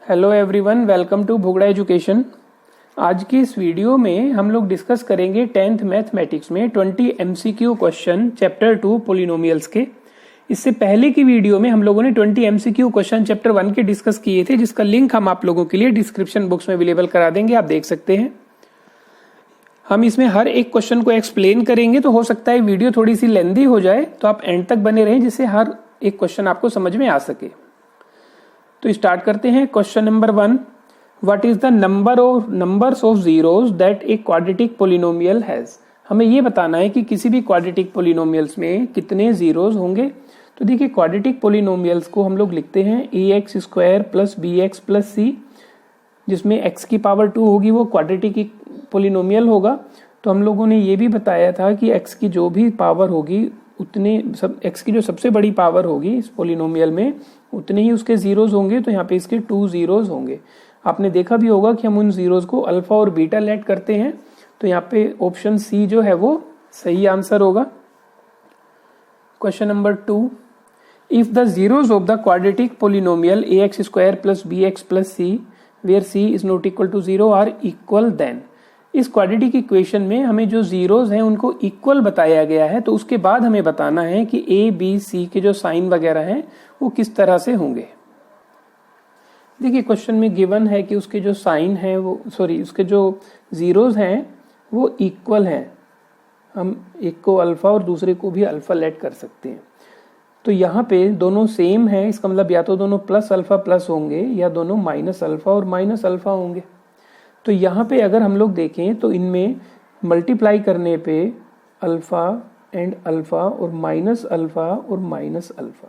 Hello everyone, welcome to Bhugra education. आज की इस वीडियो में हम लोग डिस्कस करेंगे 10th मैथमेटिक्स में 20 एमसीक्यू क्वेश्चन चैप्टर 2 पोलिनोमियल्स के। इससे पहले की वीडियो में हम लोगों ने 20 एमसीक्यू क्वेश्चन चैप्टर 1 के डिस्कस किए थे, जिसका लिंक हम आप लोगों के लिए डिस्क्रिप्शन बॉक्स में अवेलेबल करा देंगे, आप देख सकते हैं। हम इसमें हर एक क्वेश्चन को एक्सप्लेन करेंगे, तो हो सकता है वीडियो थोड़ी सी लेंदी हो जाए, तो आप एंड तक बने रहें जिससे हर एक क्वेश्चन आपको समझ में आ सके। तो स्टार्ट करते हैं। Question number 1, what is the numbers of zeros that A quadratic polynomial has. हमें यह बताना है कि किसी भी क्वाड्रेटिक पोलिनोमियल्स में कितने जीरोस होंगे। तो देखिए, क्वाड्रेटिक पोलिनोमियल्स को हम लोग लिखते हैं ax square plus B X plus C, जिसमें x की पावर 2 होगी, वो क्वाड्रेटिक पोलिनोमियल होगा। तो हम लोगों ने ये भी बताया था कि x की जो भी पावर होगी उतने x की जो सबसे बड़ी पावर होगी इस पोलिनोमियल में, उतने ही उसके जीरोस होंगे। तो यहाँ पे इसके 2 जीरोस होंगे। आपने देखा भी होगा कि हम उन जीरोस को अल्फा और बीटा लेट करते हैं। तो यहाँ पे ऑप्शन सी जो है वो सही आंसर होगा। Question number 2, if the zeros of the quadratic polynomial ax square plus B X plus C where c is not equal to 0 are equal, then. इस क्वाड्रेटिक इक्वेशन में हमें जो जीरोस हैं उनको इक्वल बताया गया है। तो उसके बाद हमें बताना है कि ए बी सी के जो साइन वगैरह हैं वो किस तरह से होंगे। देखिए, क्वेश्चन में गिवन है कि उसके जो साइन है उसके जो जीरोस हैं वो इक्वल हैं। हम एक को अल्फा और दूसरे को भी अल्फा लेट कर सकते हैं। तो यहाँ पे दोनों सेम है, इसका मतलब या तो दोनों प्लस अल्फा प्लस होंगे या दोनों माइनस अल्फा और माइनस अल्फा होंगे। तो यहाँ पे अगर हम लोग देखें तो इनमें मल्टीप्लाई करने पे अल्फा एंड अल्फा और माइनस अल्फा और माइनस अल्फा,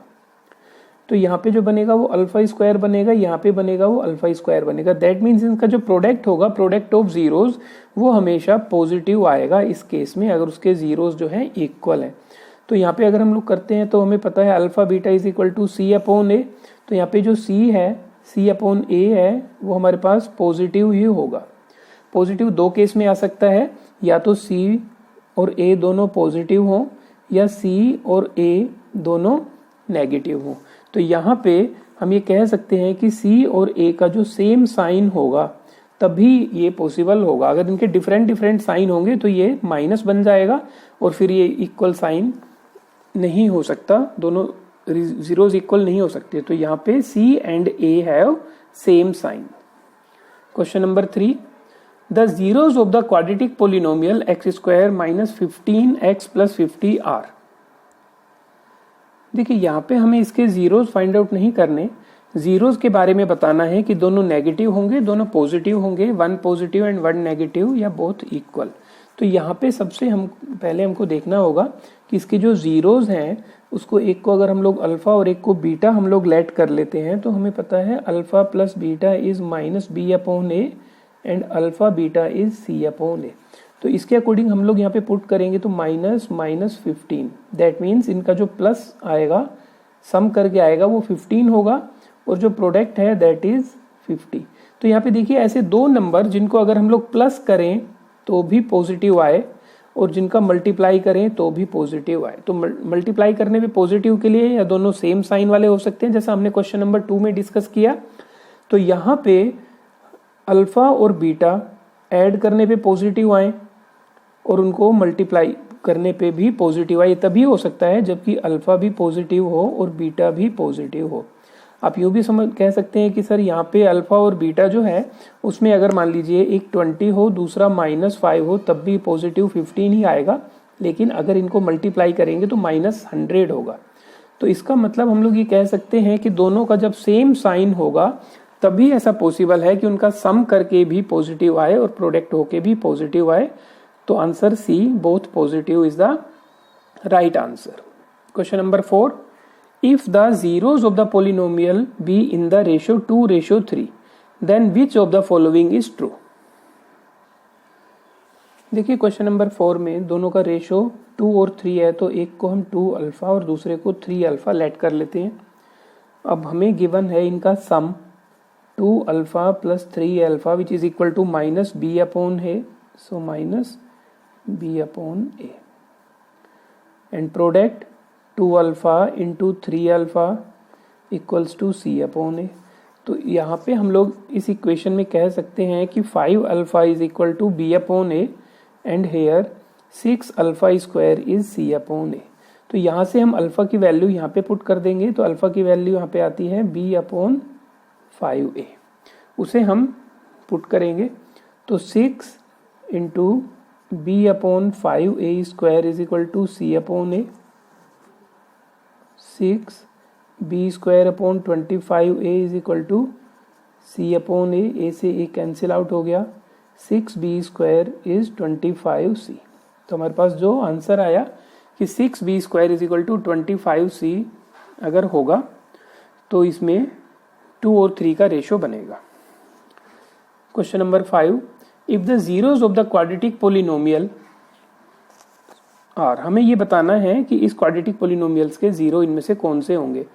तो यहाँ पे जो बनेगा वो अल्फा स्क्वायर बनेगा, यहाँ पे बनेगा वो अल्फा स्क्वायर बनेगा। दैट मीन्स इनका जो प्रोडक्ट होगा, प्रोडक्ट ऑफ जीरोस, वो हमेशा पॉजिटिव आएगा इस केस में, अगर उसके जीरोस जो है इक्वल है। तो यहाँ पे अगर हम लोग करते हैं तो हमें पता है alpha beta is equal to C upon A. तो यहाँ पे जो सी है, सी अपॉन ए है, वो हमारे पास पॉजिटिव ही होगा। पॉजिटिव दो केस में आ सकता है, या तो सी और ए दोनों पॉजिटिव हो या सी और ए दोनों नेगेटिव हो। तो यहाँ पे हम ये कह सकते हैं कि सी और ए का जो सेम साइन होगा तभी ये पॉसिबल होगा। अगर इनके डिफरेंट डिफरेंट साइन होंगे तो ये माइनस बन जाएगा और फिर ये इक्वल साइन नहीं हो सकता, दोनों जीरोस इक्वल नहीं हो सकते। तो यहाँ पे C and A have same sign. Question number 3, the zeros of the quadratic polynomial X square minus 15x plus 50 are. देखिए, यहाँ पे हमें इसके जीरोस फाइंड आउट नहीं करने, जीरोस के बारे में बताना है कि दोनों नेगेटिव होंगे, दोनों पॉजिटिव होंगे, one positive and one negative, या बोथ इक्वल। तो यहाँ पे सबसे हमको देखना होगा कि इसके जो जीरोस हैं उसको, एक को अगर हम लोग अल्फा और एक को बीटा हम लोग लेट कर लेते हैं, तो हमें पता है alpha plus beta is minus B upon A and alpha beta is C upon A. तो इसके अकॉर्डिंग हम लोग यहाँ पे पुट करेंगे तो माइनस माइनस 15, दैट मीन्स इनका जो प्लस आएगा, सम करके आएगा, वो 15 होगा और जो प्रोडक्ट है दैट इज 50। तो यहाँ पे देखिए, ऐसे दो नंबर जिनको अगर हम लोग प्लस करें तो भी पॉजिटिव आए और जिनका मल्टीप्लाई करें तो भी पॉजिटिव आए। तो मल्टीप्लाई करने पे पॉजिटिव के लिए या दोनों सेम साइन वाले हो सकते हैं, जैसा हमने क्वेश्चन नंबर 2 में डिस्कस किया। तो यहाँ पे अल्फा और बीटा ऐड करने पे पॉजिटिव आए और उनको मल्टीप्लाई करने पे भी पॉजिटिव आए, तभी हो सकता है जबकि अल्फा भी पॉजिटिव हो और बीटा भी पॉजिटिव हो। आप यूँ भी कह सकते हैं कि सर यहाँ पे अल्फा और बीटा जो है उसमें अगर मान लीजिए एक 20 हो दूसरा -5 हो, तब भी पॉजिटिव 15 ही आएगा, लेकिन अगर इनको मल्टीप्लाई करेंगे तो -100 होगा। तो इसका मतलब हम लोग ये कह सकते हैं कि दोनों का जब सेम साइन होगा तभी ऐसा पॉसिबल है कि उनका सम करके भी पॉजिटिव आए और प्रोडक्ट होके भी पॉजिटिव आए। तो answer C, both positive, is the right answer. Question number 4, if the zeros of the polynomial be in the ratio 2:3, then which of the following is true। देखिए, क्वेश्चन नंबर 4 में दोनों का ratio 2 और 3 है, तो एक को हम 2 अल्फा और दूसरे को 3 अल्फा लेट कर लेते हैं। अब हमें गिवन है इनका sum 2 alpha plus 3 alpha which is equal to minus B upon A, so minus B upon A, and product 2 alpha into 3 alpha equals to C upon A. तो यहाँ पे हम लोग इस इक्वेशन में कह सकते हैं कि 5 alpha is equal to B upon A and here 6 alpha square is C upon A. तो यहाँ से हम अल्फा की वैल्यू यहाँ पे पुट कर देंगे, तो अल्फा की वैल्यू यहाँ पे आती है बी अपॉन 5a, उसे हम पुट करेंगे। तो 6 into B upon 5a square is equal to C upon A, 6 B square upon 25a is equal to C upon A से ए कैंसिल आउट हो गया, 6b स्क्वायर इज 25c। तो हमारे पास जो आंसर आया कि 6b square is equal to 25c अगर होगा तो इसमें 2 और 3 का रेशो बनेगा। Question number 5, if the zeros of the quadratic polynomial, और हमें ये बताना है कि इस क्वाड्रेटिक पोलिनोमियल्स के जीरो इनमें से कौन से होंगे।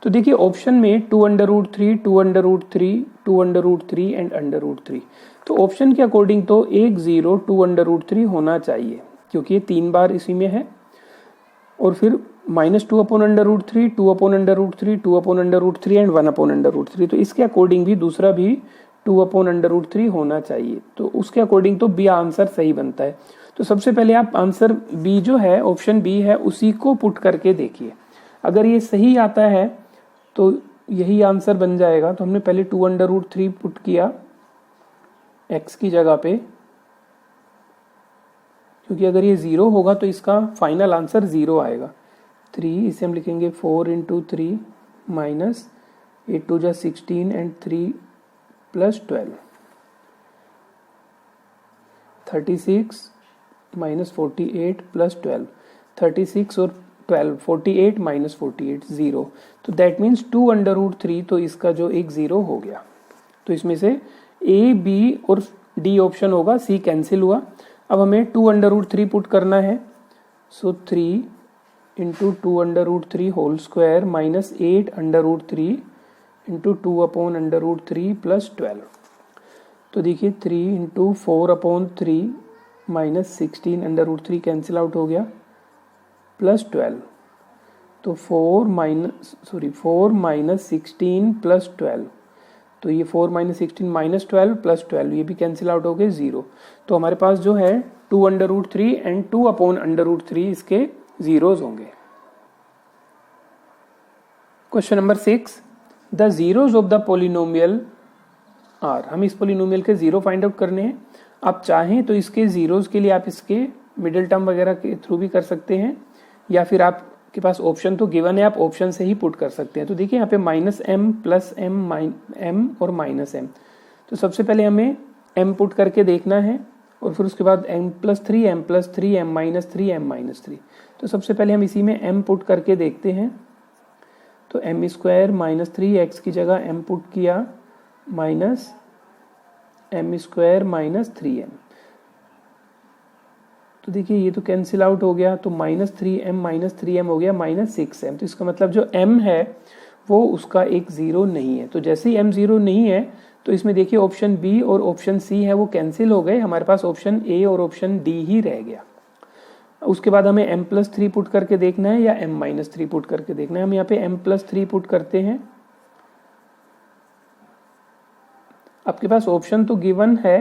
तो देखिए ऑप्शन में 2√3, 2√3, 2√3 एंड √3। तो ऑप्शन के अकॉर्डिंग तो एक जीरो 2√3 होना चाहिए क्योंकि ये 3 बार इसी में है, और फिर -2/√3, 2/√3, 2/√3 एंड 1/√3। तो इसके अकॉर्डिंग भी दूसरा भी 2/√3 होना चाहिए। तो उसके अकॉर्डिंग तो बी आंसर सही बनता है। तो सबसे पहले आप आंसर बी जो है, ऑप्शन बी है, उसी को पुट करके देखिए। अगर ये सही आता है तो यही आंसर बन जाएगा। तो हमने पहले 2√3 पुट किया x की जगह पे, क्योंकि अगर ये 0 होगा तो इसका फाइनल आंसर 0 आएगा। 3 इसे हम लिखेंगे 4 इंटू 3 माइनस 8 2 जा 16 एंड 3 प्लस 12, 36 माइनस 48 प्लस 12, 36 और 12, 48 माइनस 48 0। तो दैट मीन्स 2√3, तो इसका जो एक 0 हो गया। तो इसमें से ए, बी और डी ऑप्शन होगा, सी कैंसिल हुआ। अब हमें 2√3 पुट करना है। So 3 into 2√3 whole square minus 8√3 into 2/√3 plus 12। तो देखिए 3 इंटू 4/3 माइनस 16 √3 कैंसिल आउट हो गया, प्लस 12। तो 4 माइनस 16 प्लस 12, तो ये 4 माइनस 16 माइनस 12 प्लस 12, ये भी कैंसिल आउट हो गए 0। तो हमारे पास जो है 2√3 एंड 2/√3 इसके जीरोज होंगे। Question number 6, the zeros of the polynomial are. हम इस पोलिनोमियल के जीरो फाइंड आउट करने हैं। आप चाहें तो इसके जीरोज के लिए आप इसके मिडिल टर्म वगैरह के थ्रू भी कर सकते हैं, या फिर आपके पास ऑप्शन तो गिवन है, आप ऑप्शन से ही पुट कर सकते हैं। तो देखिए यहाँ पे -m प्लस m और -m। तो सबसे पहले हमें m पुट करके देखना है, और फिर उसके बाद m+3, m+3, m-3, m-3। तो सबसे पहले हम इसी में m पुट करके देखते हैं। तो m स्क्वायर माइनस 3x की जगह m पुट किया minus m square minus 3m। तो देखिए ये तो कैंसिल आउट हो गया, तो -3m हो गया -6m। तो इसका मतलब जो m है वो उसका एक जीरो नहीं है। तो जैसे ही m जीरो नहीं है तो इसमें देखिए ऑप्शन बी और ऑप्शन सी है वो कैंसिल हो गए, हमारे पास ऑप्शन ए और ऑप्शन डी ही रह गया। उसके बाद हमें m+3 पुट करके देखना है या m-3 पुट करके देखना है। हम यहाँ पे m+3 पुट करते हैं। आपके पास ऑप्शन तो गिवन है,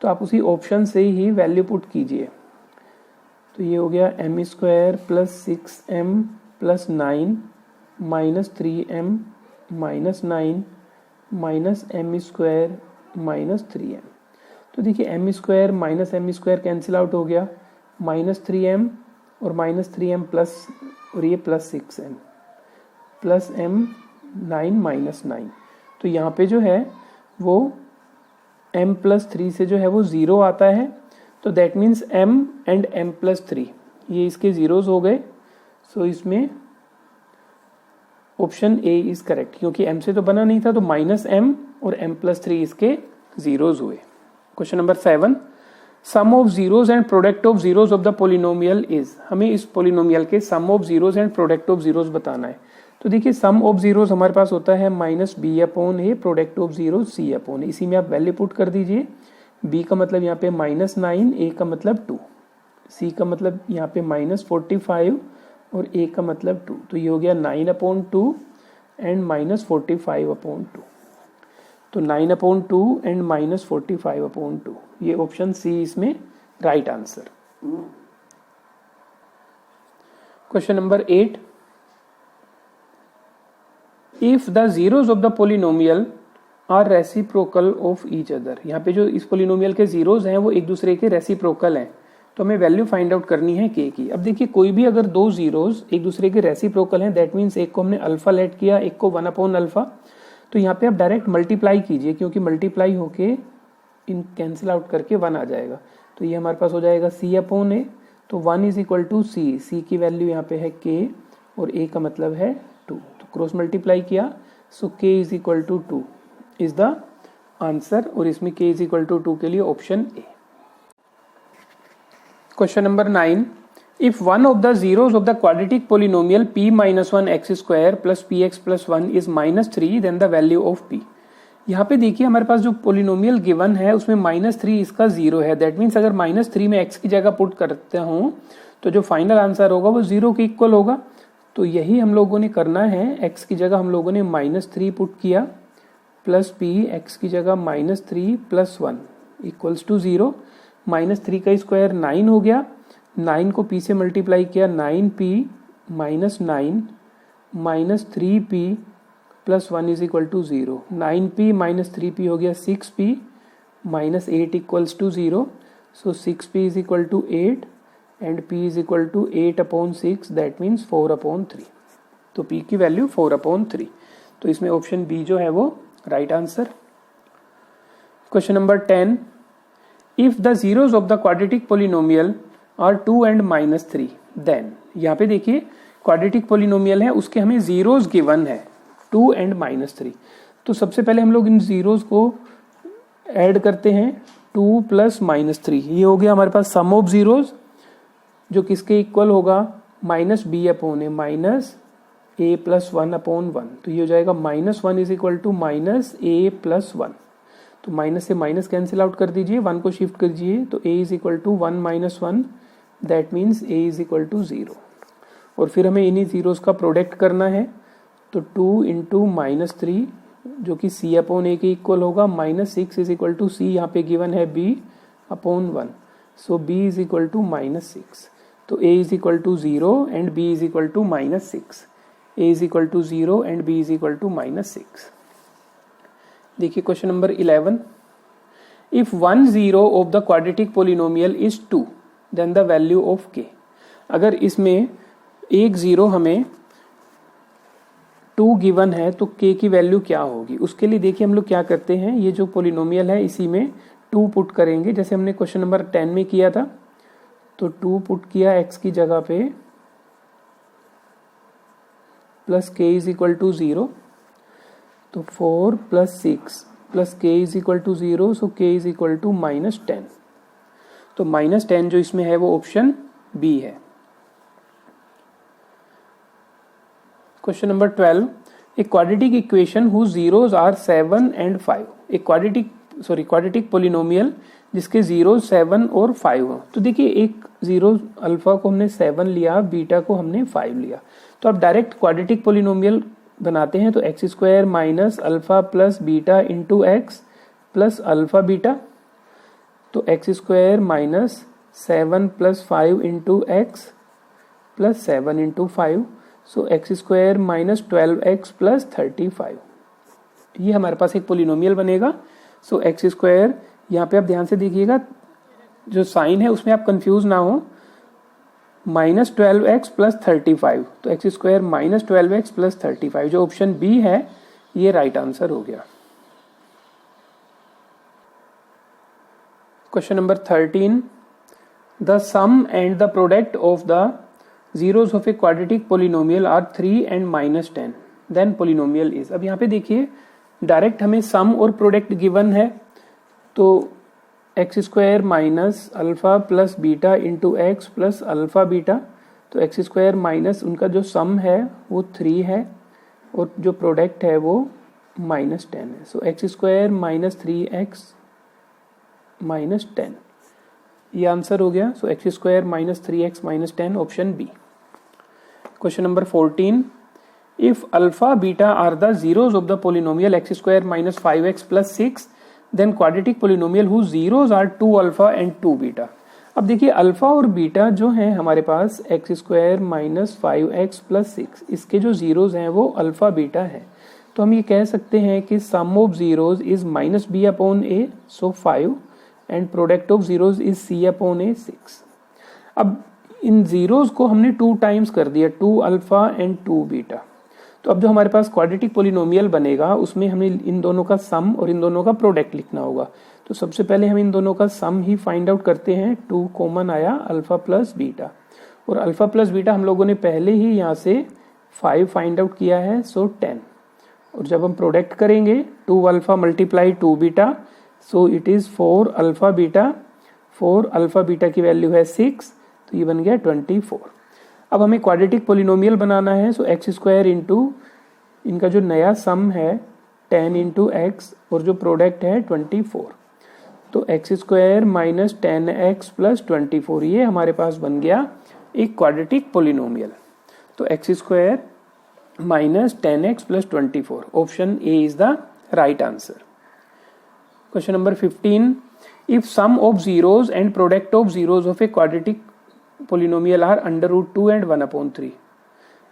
तो आप उसी ऑप्शन से ही वैल्यू पुट कीजिए। तो ये हो गया m square plus 6m plus 9 minus 3m minus 9 minus m square minus 3m। तो देखिए m square minus m square cancel out हो गया, -3m और -3m प्लस, और ये plus 6m plus m 9 minus 9। तो यहाँ पे जो है वो m+3 से जो है वो 0 आता है। तो that means m and m+3 ये इसके जीरोज हो गए। सो इसमें ऑप्शन ए इज करेक्ट, क्योंकि m से तो बना नहीं था, तो -m और m+3 इसके जीरोज हुए। Question number 7, sum of zeros and product of zeros of the polynomial is. हमें इस पोलिनोमियल के sum of zeros and product of zeros बताना है। तो देखिए सम ऑफ जीरोज हमारे पास होता है -b/a, product of zeros c/a। इसी में आप वैल्यू पुट कर दीजिए। b का मतलब यहाँ पे -9, a का मतलब 2, c का मतलब यहाँ पे -45 और a का मतलब 2। तो ये हो गया 9/2 एंड -45/2। तो 9/2 एंड -45/2, ये ऑप्शन सी इसमें right answer. Question number 8, if the zeros of the polynomial are reciprocal of each other, यहाँ पे जो इस पोलिनोमियल के जीरोज हैं वो एक दूसरे के रेसिप्रोकल हैं, तो हमें वैल्यू फाइंड आउट करनी है के की। अब देखिए कोई भी अगर दो जीरोज एक दूसरे के रेसिप्रोकल हैं, दैट मीन्स एक को हमने अल्फा लेट किया, एक को 1/अल्फा, तो यहाँ पे आप डायरेक्ट मल्टीप्लाई कीजिए, क्योंकि मल्टीप्लाई होके इन कैंसिल आउट करके 1 आ जाएगा। तो ये हमारे पास हो जाएगा C/A, तो 1 इज इक्वल टू सी, सी की वैल्यू यहाँ पे है k और a का मतलब है 2, तो क्रॉस मल्टीप्लाई किया, so k is equal to 2 is the answer, और इसमें k इज इक्वल टू 2 के लिए option A. Question number 9, if one of the zeros of the quadratic polynomial p-1x² plus px plus 1 is -3, then the value of p। यहाँ पे देखिए हमारे पास जो polynomial given है उसमें -3 इसका जीरो है, दैट मीन्स अगर -3 में x की जगह पुट करते हूँ तो जो फाइनल आंसर होगा वो 0 के इक्वल होगा। तो यही हम लोगों ने करना है, x की जगह हम लोगों ने -3 पुट किया, प्लस p, x की जगह -3 प्लस 1 इक्वल्स टू 0, -3 का स्क्वायर 9 हो गया, 9 को p से मल्टीप्लाई किया, 9p -9 -3p plus 1 is equal to 0, 9p -3p हो गया 6p -8 equals to 0, so 6p is equal to 8 and p is equal to 8/6, that means 4/3, तो p की वैल्यू 4/3, तो इसमें ऑप्शन बी जो है वो right answer. Question number 10, if the zeros of the quadratic polynomial are 2 and -3, then, यहाँ पे देखिए क्वाड्रेटिक पोलिनोमियल है उसके हमें जीरोज गिवन है 2 एंड -3, तो सबसे पहले हम लोग इन जीरोज को ऐड करते हैं, 2 प्लस -3, ये हो गया हमारे पास सम ऑफ जीरोज, जो किसके इक्वल होगा, -b/a माइनस a प्लस 1/1, तो ये हो जाएगा -1 is equal to -a plus 1, तो माइनस से माइनस कैंसिल आउट कर दीजिए, 1 को शिफ्ट कीजिए, तो a is equal to 1 - 1, that means a is equal to 0, और फिर हमें इन्हीं जीरोज का प्रोडक्ट करना है, तो 2 इंटू -3 जो कि C/A के इक्वल होगा, -6 इज इक्वल टू c, यहाँ पे गिवन है b/1, so b is equal to -6, तो a is equal to 0 and b is equal to -6, a is equal to 0 and b is equal to -6। देखिए question number 11, if 1 zero of the quadratic polynomial is 2, then the value of k। अगर इसमें एक zero हमें 2 given है तो k की value क्या होगी, उसके लिए देखिए हम लोग क्या करते हैं, ये जो पोलिनोमियल है इसी में 2 पुट करेंगे, जैसे हमने क्वेश्चन नंबर 10 में किया था, तो 2 पुट किया x की जगह पे, plus k is equal to 0, तो 4 plus 6 plus k is equal to 0, so k is equal to -10, तो -10 जो इसमें है वो ऑप्शन बी है। Question number 12, a quadratic equation whose zeros are 7 and 5, एक क्वाड्रेटिक पोलिनोमियल जिसके जीरोज 7 और 5 हो, तो देखिए एक जीरो अल्फा को हमने 7 लिया, बीटा को हमने 5 लिया, तो आप डायरेक्ट क्वाड्रेटिक पोलिनोमियल बनाते हैं, तो x² minus alpha plus beta into x plus alpha beta, तो x² minus 7 plus 5 into x plus 7 into 5, सो x² माइनस 12x प्लस 35, ये हमारे पास एक पोलिनोमियल बनेगा। सो x² यहाँ पे आप ध्यान से देखिएगा, जो साइन है उसमें आप कंफ्यूज ना हो, -12x प्लस 35, तो x² माइनस 12x प्लस 35, जो ऑप्शन बी है ये राइट आंसर हो गया। Question number 13, the sum and the product of the zeros of a quadratic polynomial are 3 and -10, then polynomial is. अब यहाँ पे देखिए डायरेक्ट हमें सम और प्रोडक्ट गिवन है, तो x² minus alpha plus beta into x plus alpha beta, तो x² minus उनका जो सम है वो 3 है और जो प्रोडक्ट है वो -10 है, सो x² माइनस 3x माइनस 10, ये आंसर हो गया। So x² minus 3x minus 10, option B. Question number 14, if alpha beta are the zeros of the polynomial x square minus 5x plus 6 then quadratic polynomial whose zeros are 2 alpha and 2 beta। अब देखिए alpha और beta जो हैं हमारे पास X square minus 5x plus 6, इसके जो zeros हैं वो अल्फा बीटा है। तो हम ये कह सकते हैं कि sum of zeros is minus B upon A, so 5, and product of zeros is C upon A 6। अब इन जीरोज को हमने 2 टाइम्स कर दिया, 2 अल्फा एंड 2 बीटा। तो अब जो हमारे पास क्वाड्रेटिक पोलिनोमियल बनेगा उसमें हमें इन दोनों का सम और इन दोनों का प्रोडक्ट लिखना होगा। तो सबसे पहले हम इन दोनों का सम ही फाइंड आउट करते हैं। 2 कॉमन आया, अल्फा प्लस बीटा, और अल्फा प्लस बीटा हम लोगों ने पहले ही यहाँ से 5 फाइंड आउट किया है, सो 10। और जब हम प्रोडक्ट करेंगे 2 alpha multiply 2 beta, so it is 4 alpha beta. 4 alpha beta की वैल्यू है 6, तो ये बन गया 24। अब हमें क्वाड्रेटिक पोलिनोमियल बनाना है, सो एक्स स्क्वायर इंटू इनका जो नया सम है 10 इंटू एक्स और जो प्रोडक्ट है 24, तो X square minus 10x plus 24, ये हमारे पास बन गया एक क्वाड्रेटिक पोलिनोमियल। तो X square minus 10x plus 24, option A is the right answer. Question number 15, if sum of zeros and product of zeros of a quadratic polynomial are under root 2 and 1/3।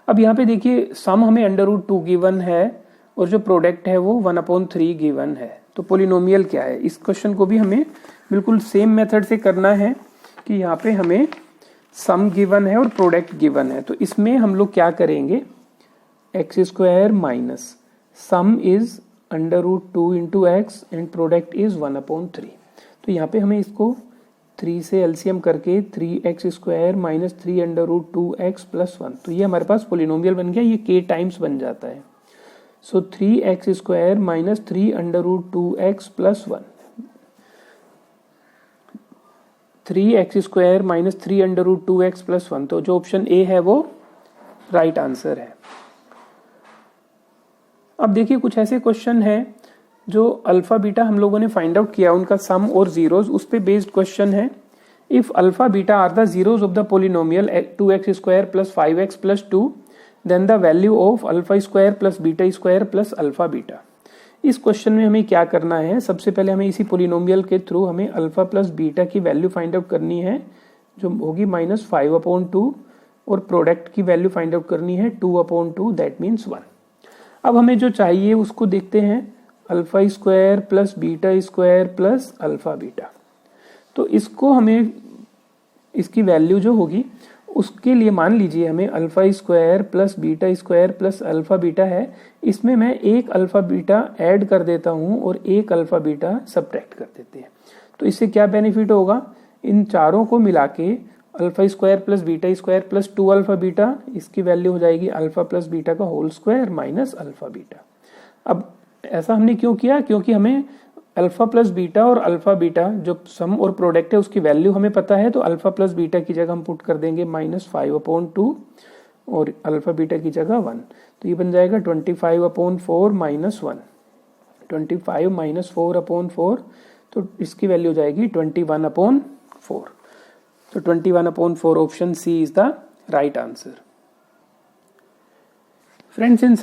अब यहाँ पे देखिए सम हमें under root 2 given है और जो product है वो 1/3 गिवन है। तो पोलिनोमियल क्या है, इस क्वेश्चन को भी हमें बिल्कुल सेम मेथड से करना है कि यहाँ पे हमें सम गिवन है और प्रोडक्ट गिवन है। तो इसमें हम लोग क्या करेंगे, X square minus sum is under root 2 into X and product is 1/3। तो यहाँ पे हमें इसको 3 से एलसीएम करके 3x square minus 3 under root 2x plus 1, तो ये हमारे पास पोलिनोमियल बन गया, ये k टाइम्स बन जाता है। So 3x square minus 3 under root 2x plus 1, 3x square minus 3 under root 2x plus 1, तो जो ऑप्शन ए है वो राइट आंसर है। अब देखिए कुछ ऐसे क्वेश्चन है जो अल्फा बीटा हम लोगों ने फाइंड आउट किया, उनका सम और जीरोज उस पे बेस्ड क्वेश्चन है। If alpha beta are the zeros of the polynomial 2x square plus 5x plus 2 then the value of alpha square plus beta square plus alpha beta. इस question में हमें क्या करना है, सबसे पहले हमें इसी पोलिनोमियल के थ्रू हमें अल्फा प्लस बीटा की वैल्यू फाइंड आउट करनी है जो होगी -5/2, और प्रोडक्ट की वैल्यू फाइंड आउट करनी है 2/2, दैट मीन्स 1। अब हमें जो चाहिए उसको देखते हैं, alpha square plus beta square plus alpha beta. तो इसको हमें इसकी वैल्यू जो होगी उसके लिए मान लीजिए हमें alpha square plus beta square plus alpha beta है, इसमें मैं एक अल्फा बीटा ऐड कर देता हूं और एक अल्फा बीटा सब्ट्रैक्ट कर देते हैं। तो इससे क्या बेनिफिट होगा, इन चारों को मिला के alpha square plus beta square plus 2 alpha beta, इसकी वैल्यू हो जाएगी अल्फा प्लस बीटा का whole square minus alpha beta. अब ऐसा हमने क्यों किया, क्योंकि हमें अल्फा प्लस बीटा और अल्फा बीटा जो सम और प्रोडक्ट है उसकी वैल्यू हमें पता है। तो अल्फा प्लस बीटा की जगह हम पुट कर देंगे -5/2 और अल्फा बीटा की जगह 1, तो ये बन जाएगा 25/4 माइनस 1, 25 माइनस 4/4, तो इसकी वैल्यू हो जाएगी 21/4। तो 21/4 option C is the right answer. Friends, इन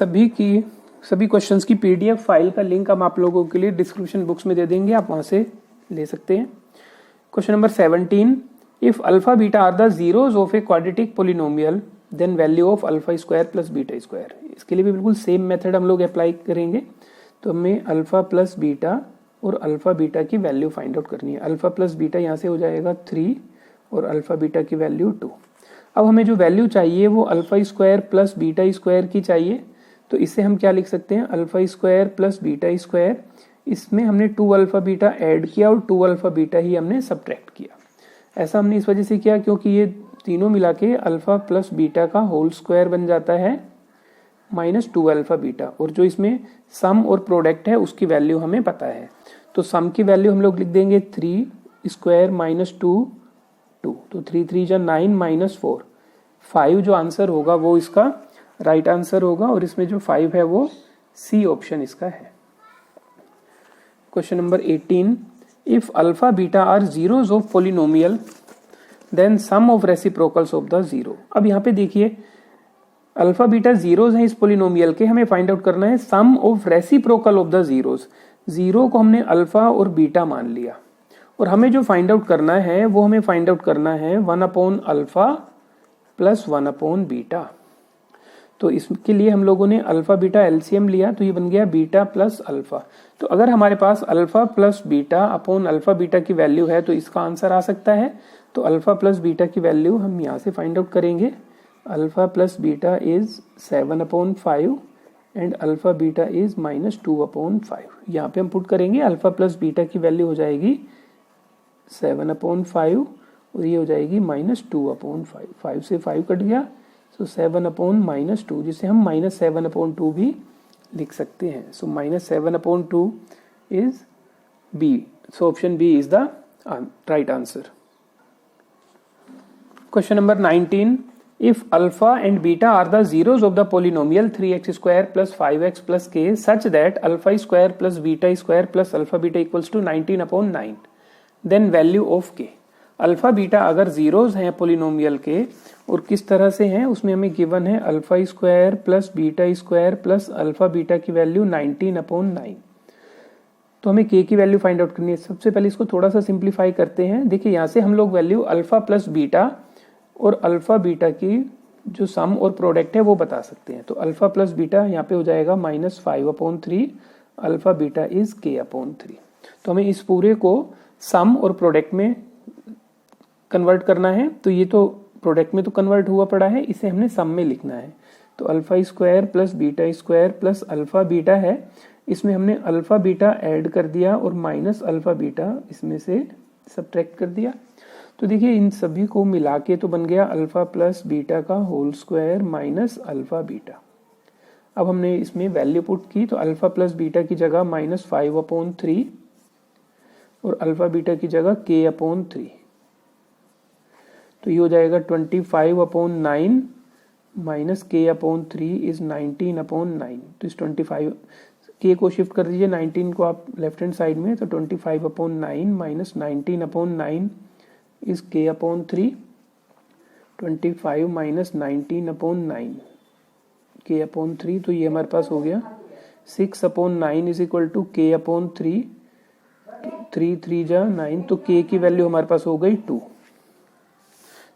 सभी क्वेश्चंस की पीडीएफ फाइल का लिंक हम आप लोगों के लिए डिस्क्रिप्शन बुक्स में दे देंगे, आप वहां से ले सकते हैं। Question number 17, if alpha beta are the zeros of a quadratic polynomial then value of alpha square plus beta square. इसके लिए भी बिल्कुल सेम मेथड हम लोग अप्लाई करेंगे। तो हमें अल्फा प्लस बीटा और अल्फा बीटा की वैल्यू फाइंड आउट करनी है। अल्फा प्लस बीटा यहाँ से हो जाएगा 3 और अल्फा बीटा की वैल्यू 2। अब हमें जो वैल्यू चाहिए वो alpha square plus beta square की चाहिए। तो इसे हम क्या लिख सकते हैं, alpha square plus beta square, इसमें हमने 2 अल्फा बीटा ऐड किया और 2 अल्फा बीटा ही हमने सब्ट्रैक्ट किया। ऐसा हमने इस वजह से किया क्योंकि ये तीनों मिला के अल्फा प्लस बीटा का होल स्क्वायर बन जाता है -2 अल्फा बीटा, और जो इसमें सम और प्रोडक्ट है उसकी वैल्यू हमें पता है। तो सम की वैल्यू हम लोग लिख देंगे 3 स्क्वायर -2, 2, तो 3 3 जा 9 -4, 5 जो आंसर होगा वो इसका राइट आंसर होगा, और इसमें जो 5 है वो सी ऑप्शन इसका है। Question number 18, if alpha beta are zeros of polynomial then sum of reciprocals of the zero. अब यहाँ पे देखिए अल्फा बीटा जीरोज हैं इस पोलिनोमियल के, हमें फाइंड आउट करना है sum of reciprocal of the zeros. Zero को हमने अल्फा और बीटा मान लिया और हमें जो फाइंड आउट करना है वो हमें फाइंड आउट करना है 1 अल्फा प्लस 1 बीटा। तो इसके लिए हम लोगों ने अल्फा बीटा एलसीएम लिया, तो ये बन गया बीटा प्लस अल्फा। तो अगर हमारे पास alpha plus beta upon alpha beta की वैल्यू है तो इसका आंसर आ सकता है। तो अल्फा प्लस बीटा की वैल्यू हम यहाँ से फाइंड आउट करेंगे। Alpha plus beta is 7/5 and alpha beta is -2/5। यहाँ पे हम पुट करेंगे, अल्फा प्लस बीटा की वैल्यू हो जाएगी 7/5 और ये हो जाएगी -2/5। 5 से 5 कट गया, सो 7/-2, जिसे हम -7/2 भी लिख सकते हैं। So -7/2 is B. So option B is the right answer. Question number 19, if alpha and beta are the zeros of the polynomial 3x square plus 5x plus k such that alpha square plus beta square plus alpha beta equals to 19/9, then value of k। Alpha beta अगर zeros हैं polynomial के और किस तरह से हैं उसमें हमें गिवन है alpha square plus beta square plus alpha beta की वैल्यू 19/9। तो हमें k की वैल्यू फाइंड आउट करनी है। सबसे पहले इसको थोड़ा सा सिंप्लीफाई करते हैं। देखिए यहाँ से हम लोग वैल्यू अल्फा प्लस बीटा और अल्फा बीटा की जो सम और प्रोडक्ट है वो बता सकते हैं। तो अल्फा प्लस बीटा यहाँ पे हो जाएगा -5/3, अल्फा बीटा इज k/3। तो हमें इस पूरे को सम और प्रोडक्ट में कन्वर्ट करना है। तो ये तो प्रोडक्ट में तो कन्वर्ट हुआ पड़ा है, इसे हमने सम में लिखना है। तो alpha square plus beta square plus alpha beta है, इसमें हमने अल्फा बीटा ऐड कर दिया और माइनस अल्फा बीटा इसमें से सब्ट्रैक्ट कर दिया। तो देखिए इन सभी को मिला के तो बन गया अल्फा प्लस बीटा का whole square minus alpha beta. अब हमने इसमें वैल्यू पुट की, तो अल्फा प्लस बीटा की जगह -5/3 और अल्फा बीटा की जगह k/3। तो ये हो जाएगा 25/9 माइनस k/3 इज 19/9। तो इस 25 k को शिफ्ट कर दीजिए, 19 को आप लेफ्ट हैंड साइड में, तो 25/9 minus 19/9 is k/3। 25 minus 19/9 k/3, तो ये हमारे पास हो गया 6/9 इज इक्वल टू k/3। 3 3 जा 9, तो k की वैल्यू हमारे पास हो गई 2।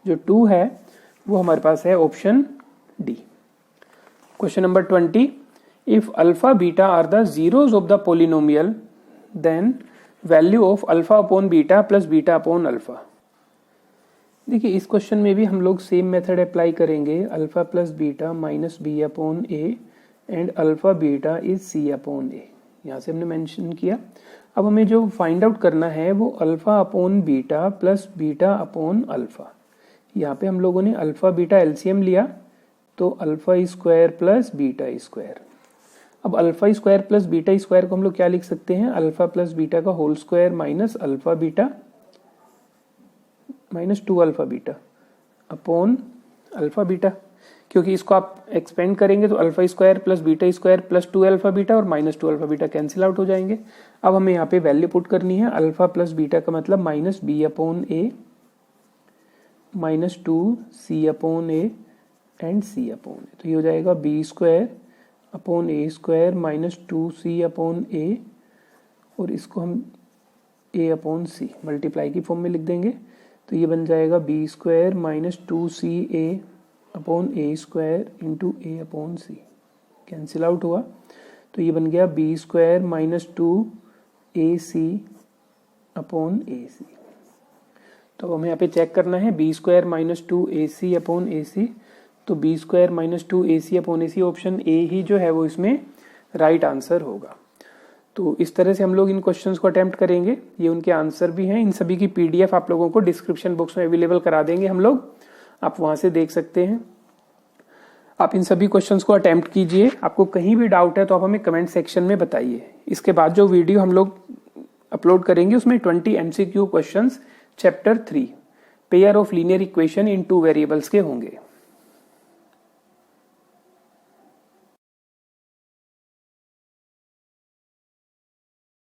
जो 2 है वो हमारे पास है option D. Question number 20, if alpha beta are the zeros of the polynomial then value of alpha upon beta plus beta upon alpha. देखिए इस क्वेश्चन में भी हम लोग सेम मेथड अप्लाई करेंगे, alpha plus beta minus b/a and alpha beta is c/a। यहाँ से हमने मेंशन किया। अब हमें जो फाइंड आउट करना है वो alpha upon beta plus beta upon alpha. यहाँ पे हम लोगों ने अल्फा बीटा एलसीएम लिया, तो alpha square plus beta square. अब alpha square plus beta square को हम लोग क्या लिख सकते हैं, अल्फा प्लस बीटा का whole square minus alpha beta minus 2 alpha beta upon alpha beta, क्योंकि इसको आप एक्सपेंड करेंगे तो alpha square plus beta square plus 2 alpha beta और -2 अल्फा बीटा कैंसिल आउट हो जाएंगे। अब हमें यहाँ पे वैल्यू पुट करनी है, अल्फा प्लस बीटा का मतलब -b/a -2c/a एंड c/a। तो ये हो जाएगा b square upon a square -2c/a और इसको हम a/c मल्टीप्लाई की फॉर्म में लिख देंगे। तो ये बन जाएगा b square -2ca upon a square into a/c, cancel out हुआ। तो ये बन गया b square -2ac upon ac। तो हमें यहाँ पे चेक करना है b square -2ac upon ac। तो b square -2ac upon ac option A ही जो है वो इसमें राइट आंसर होगा। तो इस तरह से हम लोग इन क्वेश्चंस को अटेम्प्ट करेंगे। ये उनके आंसर भी हैं, इन सभी की पीडीएफ आप लोगों को डिस्क्रिप्शन बॉक्स में अवेलेबल करा देंगे हम लोग, आप वहां से देख सकते हैं। आप इन सभी क्वेश्चंस को अटेम्प्ट कीजिए। आपको कहीं भी डाउट है तो आप हमें कमेंट सेक्शन में बताइए। इसके बाद जो वीडियो हम लोग अपलोड करेंगे उसमें 20 MCQ questions chapter 3 pair of linear equation in 2 variables के होंगे।